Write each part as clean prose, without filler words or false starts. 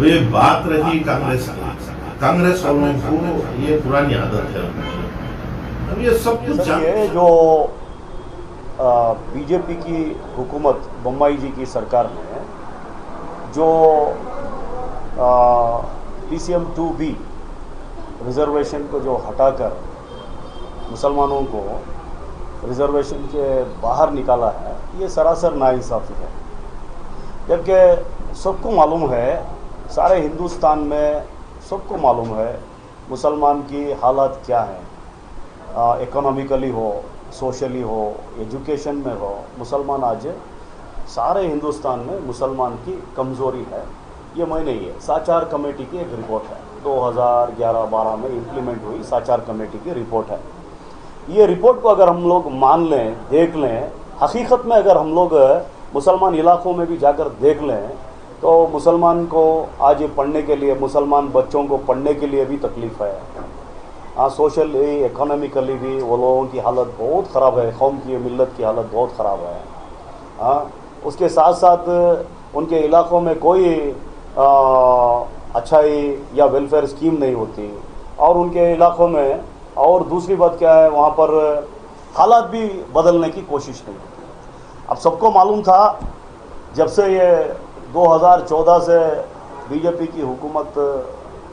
ये बात रही कांग्रेस वालों को ये पुरानी आदत है। अब ये सब कुछ ये जो बीजेपी की हुकूमत बम्बई जी की सरकार ने जो PCM 2B रिजर्वेशन को जो हटाकर मुसलमानों को रिजर्वेशन के बाहर निकाला है, ये सरासर नाइंसाफ़ी है। जबकि सबको मालूम है, सारे हिंदुस्तान में सबको मालूम है मुसलमान की हालत क्या है, इकोनॉमिकली हो, सोशली हो, एजुकेशन में हो। मुसलमान आज सारे हिंदुस्तान में मुसलमान की कमज़ोरी है। ये मैं नहीं है, साचार कमेटी की एक रिपोर्ट है, 2011-12 में इम्प्लीमेंट हुई साचार कमेटी की रिपोर्ट है। ये रिपोर्ट को अगर हम लोग मान लें, देख लें, हकीकत में अगर हम लोग मुसलमान इलाकों में भी जाकर देख लें तो मुसलमान को आज पढ़ने के लिए, मुसलमान बच्चों को पढ़ने के लिए भी तकलीफ़ है। सोशली, इकोनॉमिकली भी वो लोगों की हालत बहुत ख़राब है, कौम की, मिल्लत की हालत बहुत ख़राब है। उसके साथ साथ उनके इलाकों में कोई अच्छाई या वेलफेयर स्कीम नहीं होती, और उनके इलाकों में, और दूसरी बात क्या है, वहाँ पर हालात भी बदलने की कोशिश नहीं होती। अब सबको मालूम था, जब से ये 2014 से बीजेपी की हुकूमत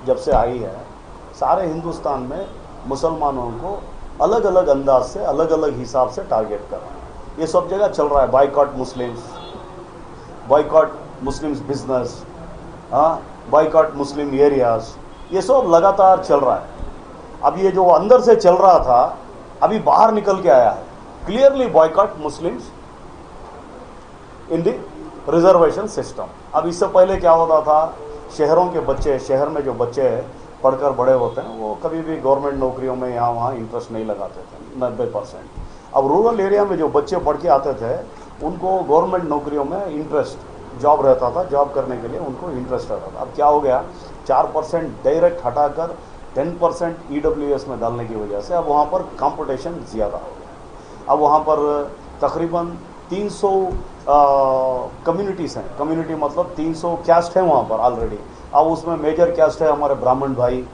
जब से आई है, सारे हिंदुस्तान में मुसलमानों को अलग अलग अंदाज से, अलग अलग हिसाब से टारगेट कर रहा है। ये सब जगह चल रहा है, बाइकॉट मुस्लिम्स बिजनेस, बाइकॉट मुस्लिम एरियाज, ये सब लगातार चल रहा है। अब ये जो अंदर से चल रहा था, अभी बाहर निकल के आया है, clearly boycott Muslims in the reservation system. अब इससे पहले क्या होता था, शहरों के बच्चे, शहर में जो बच्चे पढ़कर बड़े होते हैं, वो कभी भी गवर्नमेंट नौकरियों में यहाँ वहाँ इंटरेस्ट नहीं लगाते थे, 90%। अब रूरल एरिया में जो बच्चे पढ़ के आते थे, उनको गवर्नमेंट नौकरियों में इंटरेस्ट, जॉब रहता था, जॉब करने के लिए उनको इंटरेस्ट रहता था। अब क्या हो गया, 4% डायरेक्ट हटाकर 10% EWS में डालने की वजह से अब वहाँ पर कंपटीशन ज़्यादा हो गया। अब वहाँ पर तकरीबन 300 कम्युनिटीज़ हैं, कम्युनिटी मतलब 300 कैस्ट हैं वहाँ पर ऑलरेडी। अब उसमें मेजर कैस्ट है हमारे ब्राह्मण भाई,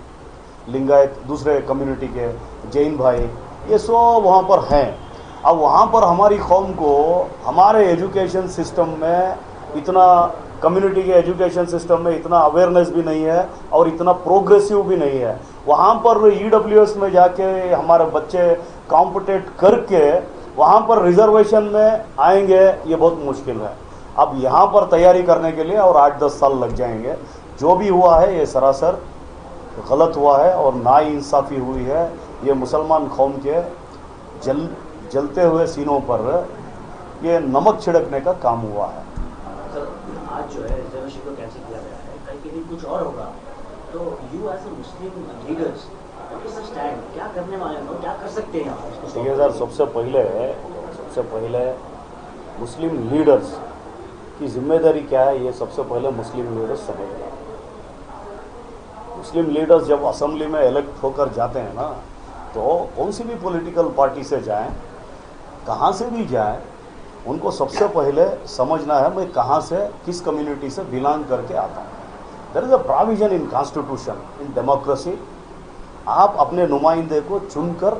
लिंगायत, दूसरे कम्युनिटी के जैन भाई, ये सब वहाँ पर हैं। अब वहाँ पर हमारी कौम को हमारे एजुकेशन सिस्टम में इतना, कम्युनिटी के एजुकेशन सिस्टम में इतना अवेयरनेस भी नहीं है और इतना प्रोग्रेसिव भी नहीं है। वहाँ पर EWS में जाके हमारे बच्चे कॉम्पिटेट करके वहाँ पर रिजर्वेशन में आएंगे, ये बहुत मुश्किल है। अब यहाँ पर तैयारी करने के लिए और 8-10 साल लग जाएंगे। जो भी हुआ है ये सरासर गलत हुआ है और नाइंसाफ़ी हुई है। ये मुसलमान कौम के जलते हुए सीनों पर ये नमक छिड़कने का काम हुआ है। सर, आज जो है रिजर्वेशन को कैंसिल किया गया है, कल के दिन कुछ और होगा, तो you as a Muslim leaders stand क्या करने वाले हो, क्या कर सकते हैं आप? देखिए सर, सबसे पहले मुस्लिम लीडर्स की जिम्मेदारी क्या है, ये सबसे पहले मुस्लिम लीडर्स समझ रहे हैं। मुस्लिम लीडर्स जब असेंबली में इलेक्ट होकर जाते हैं ना, तो कौन सी भी पॉलिटिकल पार्टी से जाएं, कहाँ से भी जाएं, उनको सबसे पहले समझना है मैं कहाँ से, किस कम्युनिटी से बिलोंग करके आता हूँ। There is a provision in constitution, in democracy, आप अपने नुमाइंदे को चुनकर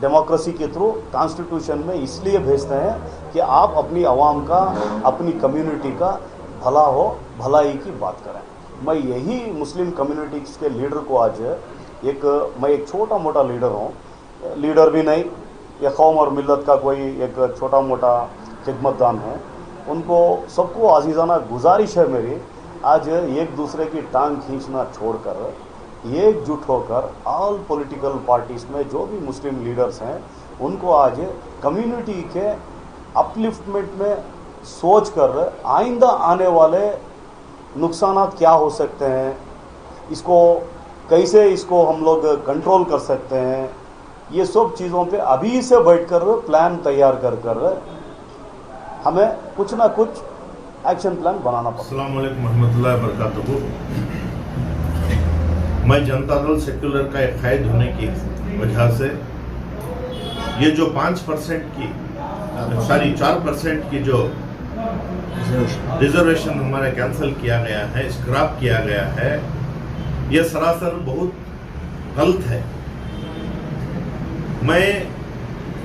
डेमोक्रेसी के थ्रू कॉन्स्टिट्यूशन में इसलिए भेजते हैं कि आप अपनी आवाम का, अपनी कम्युनिटी का भला हो, भलाई की बात करें। मैं यही मुस्लिम कम्युनिटीज़ के लीडर को आज मैं एक छोटा मोटा लीडर हूँ, लीडर भी नहीं, ये कौम और मिल्लत का कोई एक छोटा मोटा खिदमतदान है, उनको सबको आजीज़ाना गुजारिश है मेरी, आज एक दूसरे की टांग खींचना छोड़कर एकजुट होकर ऑल पॉलिटिकल पार्टीज़ में जो भी मुस्लिम लीडर्स हैं, उनको आज कम्युनिटी के अपलिफ्टमेंट में सोचकर आइंदा आने वाले नुकसानात क्या हो सकते हैं, इसको कैसे इसको हम लोग कंट्रोल कर सकते हैं, ये सब चीज़ों पे अभी से बैठकर प्लान तैयार कर हमें कुछ ना कुछ एक्शन प्लान बनाना पड़ेगा। अस्सलाम वालेकुम रहमतुल्लाहि व बरकातुहू। मैं जनता दल सेक्युलर का एक कायद होने की वजह से ये जो 5% की, 4% की जो रिजर्वेशन हमारा कैंसिल किया गया है, स्क्रैप किया गया है, यह सरासर बहुत गलत है। मैं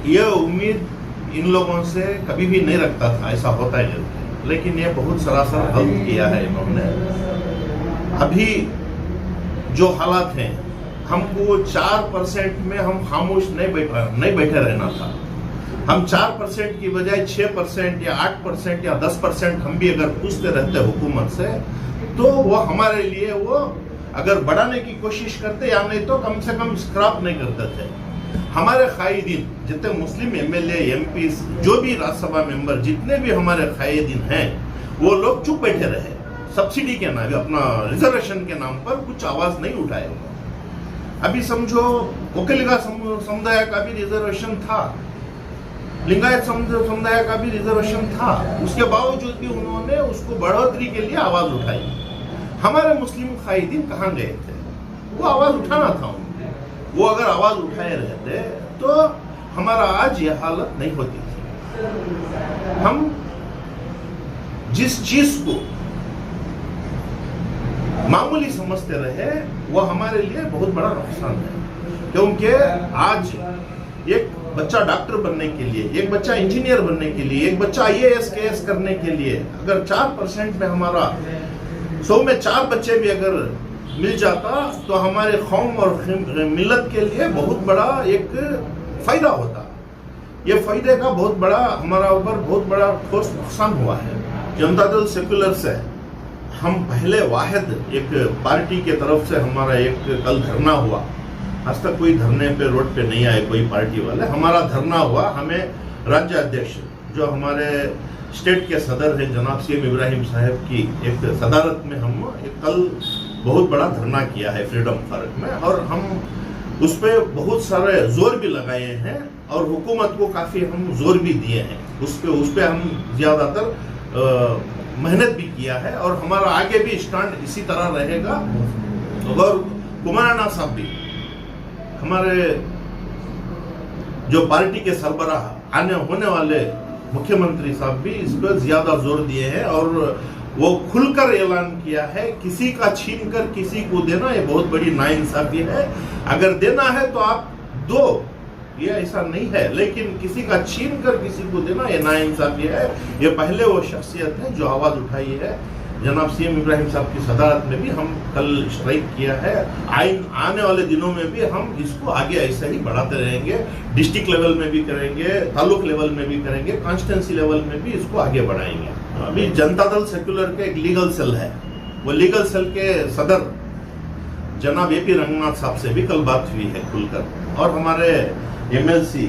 यह उम्मीद इन लोगों से कभी भी नहीं रखता था ऐसा होता है, लेकिन ये बहुत सरासर गलत किया है इन्होंने। अभी जो हालात हैं, हमको 4% में हम खामोश नहीं बैठे रहना था। हम 4% की बजाय 6% या 8% या 10% हम भी अगर पूछते रहते हुकूमत से, तो वो हमारे लिए वो अगर बढ़ाने की कोशिश करते या नहीं तो कम से कम स्क्रैप नहीं करते थे। हमारे कायदीन जितने मुस्लिम एमएलए एमपी जो भी राज्यसभा मेंबर जितने भी हमारे कायदीन हैं, वो लोग चुप बैठे रहे। सब्सिडी के नाम, अपना रिजर्वेशन के नाम पर कुछ आवाज नहीं उठाए। अभी समझो वकीलिका समुदाय का भी रिजर्वेशन था, लिंगायत समुदाय का भी रिजर्वेशन था, उसके बावजूद भी उन्होंने उसको बढ़ोतरी के लिए आवाज उठाई। हमारे मुस्लिम कायदीन कहाँ गए थे? वो आवाज उठाना था उनको। वो अगर आवाज उठाए रहते तो हमारा आज यह हालत नहीं होती थी। हम जिस चीज को मामूली समझते रहे वो हमारे लिए बहुत बड़ा नुकसान है, क्योंकि आज एक बच्चा डॉक्टर बनने के लिए, एक बच्चा इंजीनियर बनने के लिए, एक बच्चा IAS KS करने के लिए अगर 4% में हमारा 100 में 4 बच्चे भी अगर मिल जाता तो हमारे कौम और मिल्लत के लिए बहुत बड़ा एक फायदा होता। ये फायदे का बहुत बड़ा हमारा ऊपर बहुत बड़ा ठोस नुकसान हुआ है। जनता दल सेक्युलर से हम पहले वाहिद एक पार्टी के तरफ से हमारा एक कल धरना हुआ। आज तक कोई धरने पे रोड पे नहीं आए कोई पार्टी वाले। हमारा धरना हुआ, हमें राज्य अध्यक्ष जो हमारे स्टेट के सदर हैं जनाब CM इब्राहिम साहब की एक सदारत में हम एक कल बहुत बड़ा धरना किया है फ्रीडम पार्क में, और हम उस पर बहुत सारे जोर भी लगाए हैं और हुकूमत को काफी हम जोर भी दिए हैं। उस पे हम ज्यादातर मेहनत भी किया है और हमारा आगे भी स्टैंड इसी तरह रहेगा। और कुमाराना साहब भी हमारे जो पार्टी के सरबराह होने वाले मुख्यमंत्री साहब भी इस पर ज्यादा जोर दिए हैं और वो खुलकर ऐलान किया है किसी का छीन कर किसी को देना ये बहुत बड़ी नाइंसाफी है। अगर देना है तो आप दो, ये ऐसा नहीं है, लेकिन किसी का छीन कर किसी को देना ये नाइंसाफी है। ये पहले वो शख्सियत है जो आवाज उठाई है। जनाब CM इब्राहिम साहब की सदारत में भी हम कल स्ट्राइक किया है। आने वाले दिनों में भी हम इसको आगे ऐसे ही बढ़ाते रहेंगे। डिस्ट्रिक्ट लेवल में भी करेंगे, तालुक लेवल में भी करेंगे, कॉन्स्टिट्यूंसी लेवल में भी इसको आगे बढ़ाएंगे। अभी जनता दल सेक्युलर के एक लीगल सेल है, वो लीगल सेल के सदर जनाब AP रंगनाथ साहब से भी कल बात हुई है खुलकर, और हमारे MLC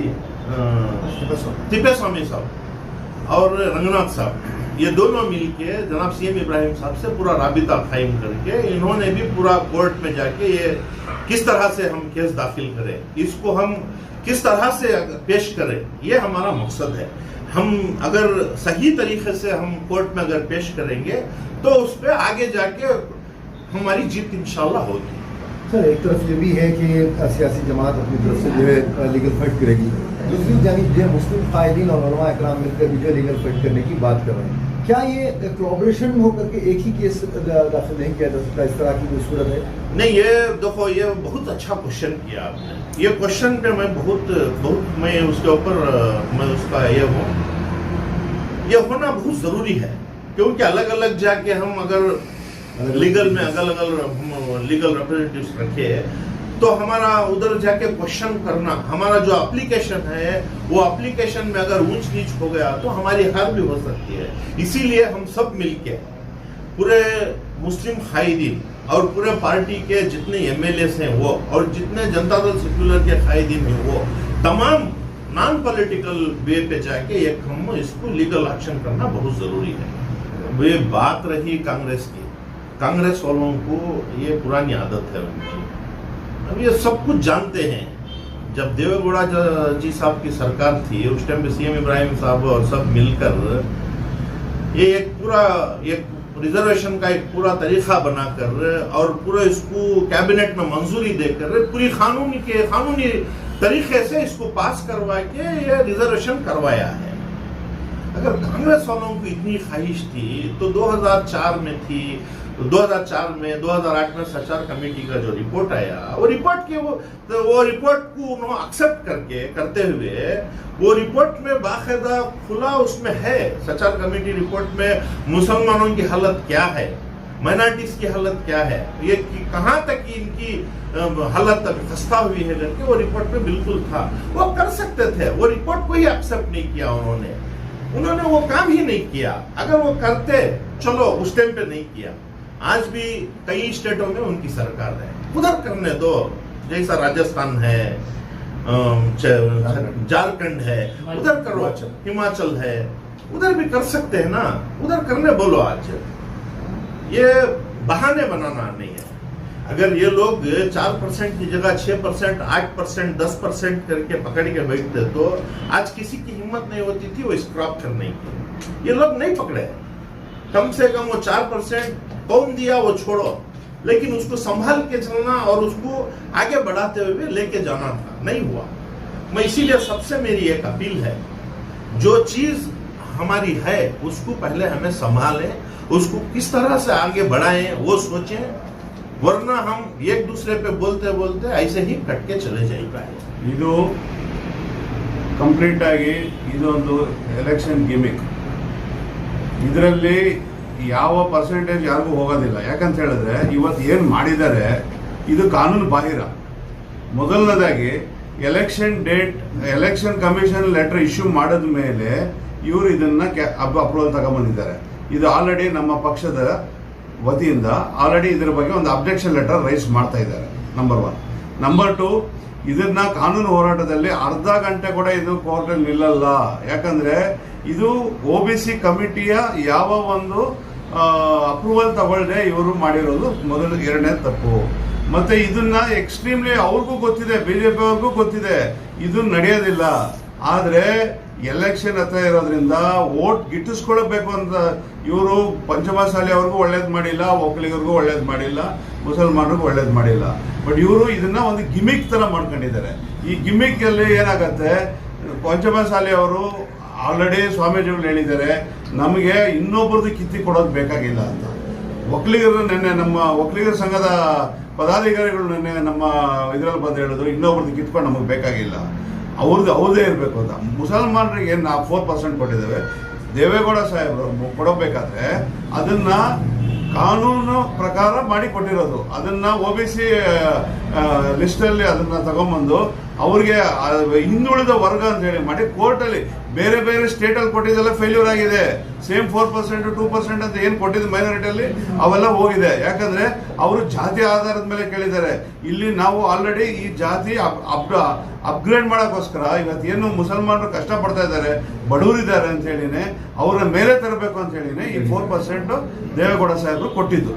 तिप्पेस्वामी साहब और रंगनाथ साहब, ये दोनों मिलके जनाब CM इब्राहिम साहब से पूरा राबिता कायम करके इन्होंने भी पूरा कोर्ट में जाके ये किस तरह से हम केस दाखिल करें, इसको हम किस तरह से पेश करें, ये हमारा मकसद है। हम अगर सही तरीके से हम कोर्ट में अगर पेश करेंगे तो उस पर आगे जाके हमारी जीत इंशाल्लाह होगी। सर, एक तरफ ये भी है कि सियासी जमात अपनी तरफ से जो है लीगल फाइट करेगी, दूसरी जानिब जो मुस्लिम कायदीन और उलमा इकराम मिलकर भी जो लीगल फाइट करने की बात कर रहे हैं। क्या ये कोलैबोरेशन होकर के एक ही केस दाखिल नहीं किया जा सकता? इस तरह की कोई सूरत है? नहीं, ये देखो, ये बहुत अच्छा क्वेश्चन किया आपने। ये क्वेश्चन पे मैं बहुत मैं उसके ऊपर मैं उसका ये होना बहुत जरूरी है, क्योंकि अलग अलग जाके हम अगर लीगल में अलग अलग लीगल रिप्रेजेंटेटिव्स रखे तो हमारा उधर जाके क्वेश्चन करना, हमारा जो एप्लीकेशन है वो एप्लीकेशन में अगर ऊंच नीच हो गया तो हमारी हार भी हो सकती है। इसीलिए हम सब मिलके पूरे मुस्लिम कायदीन और पूरे पार्टी के जितने MLAs हैं वो और जितने जनता दल सेक्युलर के कायदीन हैं वो तमाम नॉन पॉलिटिकल वे पे जाके एक हम इसको लीगल एक्शन करना बहुत जरूरी है। वे बात रही कांग्रेस की, कांग्रेस वालों को ये पुरानी आदत है उनकी। अब ये सब कुछ जानते हैं, जब देवेगौड़ा जी साहब की सरकार थी उस टाइम पे CM इब्राहिम साहब और सब मिलकर ये एक पूरा एक रिजर्वेशन का एक पूरा तरीका बनाकर और पूरा इसको कैबिनेट में मंजूरी देकर पूरी कानूनी तरीके से इसको पास करवा के ये रिजर्वेशन करवाया है। अगर कांग्रेस वालों की इतनी ख्वाहिश थी तो 2004 में थी, 2004 में 2008 में सचार कमेटी का जो रिपोर्ट आया, वो रिपोर्ट को उन्होंने एक्सेप्ट करते हुए वो रिपोर्ट में बाकायदा खुला उसमें है, सचार कमेटी रिपोर्ट में मुसलमानों की हालत क्या है, माइनॉरिटीज की हालत क्या है, ये कहां तक इनकी हालत खस्ता हुई है करके वो रिपोर्ट में बिल्कुल था। वो कर सकते थे, वो रिपोर्ट को ही एक्सेप्ट नहीं किया उन्होंने वो काम ही नहीं किया। अगर वो करते, चलो उस टाइम पे नहीं किया, आज भी कई स्टेटों में उनकी सरकार है, उधर करने दो, जैसा राजस्थान है, झारखंड है, उधर करो, हिमाचल है, उधर भी कर सकते हैं ना, उधर करने बोलो। आज ये बहाने बनाना नहीं है। अगर ये लोग 4% की जगह 6%, 8%, 10% करके पकड़ के बैठते तो आज किसी की हिम्मत नहीं होती थी वो स्क्रॉप करने की। ये लोग नहीं पकड़े, कम से कम वो 4% कौन दिया वो छोड़ो, लेकिन उसको संभाल के चलना और उसको आगे बढ़ाते हुए लेके जाना था, नहीं हुआ। मैं इसीलिए सबसे मेरी एक अपील है, जो चीज हमारी है उसको पहले हमें संभालें, उसको किस तरह से आगे बढ़ाएं वो सोचें, वरना हम एक दूसरे पे बोलते बोलते ऐसे ही कट के चले जाएगा। ಇದು ಕಂಪ್ಲೀಟ್ ಆಗಿ ಇದೊಂದು ಎಲೆಕ್ಷನ್ ಗಿಮಿಕ್. ಇದರಲ್ಲಿ ಯಾವ ಪರ್ಸೆಂಟೇಜ್ ಯಾರಿಗೂ ಹೋಗೋದಿಲ್ಲ. ಯಾಕಂತ ಹೇಳಿದ್ರೆ ಇವತ್ತು ಏನು ಮಾಡಿದ್ದಾರೆ ಇದು ಕಾನೂನು ಬಾಹಿರ. ಮೊದಲನೇದಾಗಿ ಎಲೆಕ್ಷನ್ ಕಮಿಷನ್ ಲೆಟರ್ ಇಶ್ಯೂ ಮಾಡಿದ ಮೇಲೆ ಇವರು ಇದನ್ನ ಅಪ್ರೂವಲ್ ತಗೊಂಡ್ಬಂದಿದ್ದಾರೆ. ಇದು ಆಲ್ರೆಡಿ ನಮ್ಮ ಪಕ್ಷದ ವತಿಯಿಂದ ಆಲ್ರೆಡಿ ಇದರ ಬಗ್ಗೆ ಒಂದು ಅಬ್ಜೆಕ್ಷನ್ ಲೆಟರ್ ರೈಸ್ ಮಾಡ್ತಾ ಇದ್ದಾರೆ, ನಂಬರ್ 1. ನಂಬರ್ 2, ಇದನ್ನ ಕಾನೂನು ಹೋರಾಟದಲ್ಲಿ ಅರ್ಧ ಗಂಟೆ ಕೂಡ ಇದು ಕೋರ್ಟಲ್ಲಿ ನಿಲ್ಲಲ್ಲ. ಯಾಕಂದ್ರೆ ಇದು OBC ಕಮಿಟಿಯ ಯಾವ ಒಂದು ಅಪ್ರೂವಲ್ ತಗೊಳ್ಳದೆ ಇವರು ಮಾಡಿರೋದು ಎರಡನೇ ತಪ್ಪು. ಮತ್ತೆ ಇದನ್ನ ಎಕ್ಸ್ಟ್ರೀಮ್ಲಿ ಅವ್ರಿಗೂ ಗೊತ್ತಿದೆ, ಬಿಜೆಪಿ ಅವ್ರಿಗೂ ಗೊತ್ತಿದೆ ಇದು ನಡೆಯೋದಿಲ್ಲ. ಆದ್ರೆ ಎಲೆಕ್ಷನ್ ಹತ್ರ ಇರೋದ್ರಿಂದ ವೋಟ್ ಗಿಟ್ಟಿಸ್ಕೊಳ್ಬೇಕು ಅಂತ ಇವರು ಪಂಚಮಸಾಲಿ ಅವ್ರಿಗೂ ಒಳ್ಳೇದು ಮಾಡಿಲ್ಲ, ಒಕ್ಕಲಿಗರಿಗೂ ಒಳ್ಳೇದು ಮಾಡಿಲ್ಲ, ಮುಸಲ್ಮಾನರಿಗೂ ಒಳ್ಳೇದು ಮಾಡಿಲ್ಲ. ಬಟ್ ಇವರು ಇದನ್ನ ಒಂದು ಗಿಮಿಕ್ ತರ ಮಾಡ್ಕೊಂಡಿದ್ದಾರೆ. ಈ ಗಿಮಿಕ್ ಅಲ್ಲಿ ಏನಾಗತ್ತೆ, ಪಂಚಮಸಾಲಿ ಅವರು ಆಲ್ರೆಡಿ ಸ್ವಾಮೀಜಿಗಳು ಹೇಳಿದ್ದಾರೆ ನಮಗೆ ಇನ್ನೊಬ್ಬರದ್ದು ಕಿತ್ತಿ ಕೊಡೋದು ಬೇಕಾಗಿಲ್ಲ ಅಂತ. ಒಕ್ಕಲಿಗರು ನಿನ್ನೆ ನಮ್ಮ ಒಕ್ಕಲಿಗರ ಸಂಘದ ಪದಾಧಿಕಾರಿಗಳು ನಿನ್ನೆ ನಮ್ಮ ಇದರಲ್ಲಿ ಬಂದು ಹೇಳಿದ್ರು ಇನ್ನೊಬ್ಬರದ್ದು ಕಿತ್ಕೊಂಡು ನಮಗೆ ಬೇಕಾಗಿಲ್ಲ, ಅವ್ರದೇ ಇರಬೇಕು ಅಂತ. ಮುಸಲ್ಮಾನರಿಗೆ ಏನು ನಾವು 4% ಕೊಟ್ಟಿದ್ದೇವೆ, ದೇವೇಗೌಡ ಸಾಹೇಬರು ಕೊಡಬೇಕಾದ್ರೆ ಅದನ್ನ ಕಾನೂನು ಪ್ರಕಾರ ಮಾಡಿ ಕೊಟ್ಟಿರೋದು. ಅದನ್ನ OBC ಲಿಸ್ಟಲ್ಲಿ ಅದನ್ನ ತಗೊಂಬಂದು ಅವ್ರಿಗೆ ಹಿಂದುಳಿದ ವರ್ಗ ಅಂತ ಹೇಳಿ ಮಾಡಿ ಕೋರ್ಟಲ್ಲಿ ಬೇರೆ ಬೇರೆ ಸ್ಟೇಟಲ್ಲಿ ಕೊಟ್ಟಿದ್ದೆಲ್ಲ ಫೇಲ್ಯೂರ್ ಆಗಿದೆ. ಸೇಮ್ 4%, 2% ಅಂತ ಏನು ಕೊಟ್ಟಿದ್ದು ಮೈನಾರಿಟಿಯಲ್ಲಿ ಅವೆಲ್ಲ ಹೋಗಿದೆ. ಯಾಕಂದ್ರೆ ಅವರು ಜಾತಿ ಆಧಾರದ ಮೇಲೆ ಕೇಳಿದ್ದಾರೆ. ಇಲ್ಲಿ ನಾವು ಆಲ್ರೆಡಿ ಈ ಜಾತಿ ಅಪ್ಗ್ರೇಡ್ ಮಾಡೋಕ್ಕೋಸ್ಕರ ಇವತ್ತು ಏನು ಮುಸಲ್ಮಾನರು ಕಷ್ಟಪಡ್ತಾ ಇದ್ದಾರೆ, ಬಡವರಿದ್ದಾರೆ ಅಂತ ಹೇಳಿನೇ ಅವರ ಮೇಲೆ ತರಬೇಕು ಅಂತ ಹೇಳಿನೇ ಈ 4% ದೇವೇಗೌಡ ಸಾಹೇಬರು ಕೊಟ್ಟಿದ್ದು.